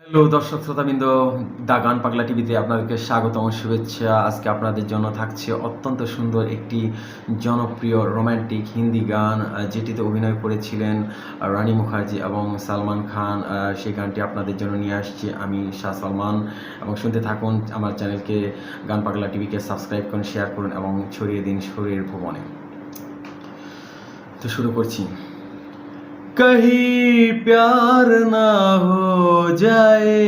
Hello দর্শক শ্রোতাবৃন্দ, দা গান পাগলা টিভিতে আপনাদেরকে স্বাগতম শুভেচ্ছা। আজকে আপনাদের জন্য থাকছে অত্যন্ত সুন্দর একটি জনপ্রিয় রোমান্টিক হিন্দি গান, যেটিতে অভিনয় করেছিলেন রানী মুখার্জি এবং সালমান খান। সেই গানটি আপনাদের জন্য নিয়ে আসছি আমি শাহ সালমান, এবং শুনতে থাকুন। আমার চ্যানেলকে গান পাগলা টিভিকে সাবস্ক্রাইব করুন, শেয়ার করুন এবং ছড়িয়ে দিন শরীর ভুবনে। তো শুরু করছি। कहीं प्यार ना हो जाए,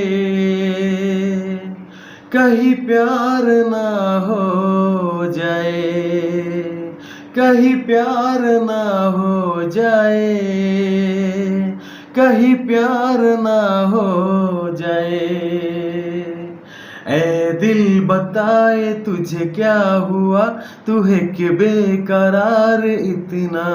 कहीं प्यार ना हो जाए, कहीं प्यार ना हो जाए, कहीं प्यार ना हो जाए। ऐ दिल बताए तुझे क्या हुआ, तू है कि बेकरार इतना।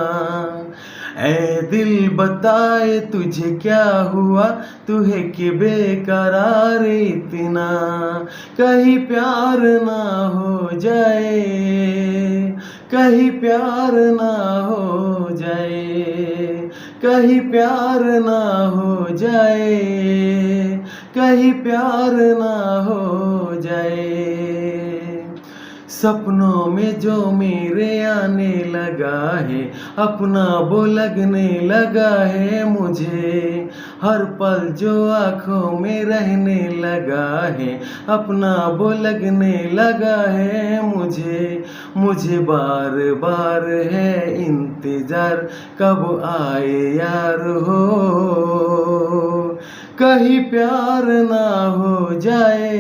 ऐ दिल बताए तुझे क्या हुआ, तू है कि बेकरार इतना। कहीं प्यार ना हो जाए, कहीं प्यार ना हो जाए, कहीं प्यार ना हो जाए, कहीं प्यार ना हो जाए। सपनों में जो मेरे आने लगा है, अपना वो लगने लगा है मुझे। हर पल जो आँखों में रहने लगा है, अपना वो लगने लगा है मुझे। मुझे बार बार है इंतजार, कब आए यार हो। कहीं प्यार ना हो जाए,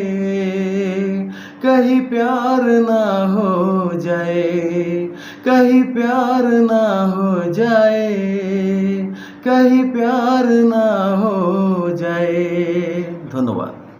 कहीं प्यार ना हो जाए, कहीं प्यार ना हो जाए, कहीं प्यार ना हो जाए। धन्यवाद।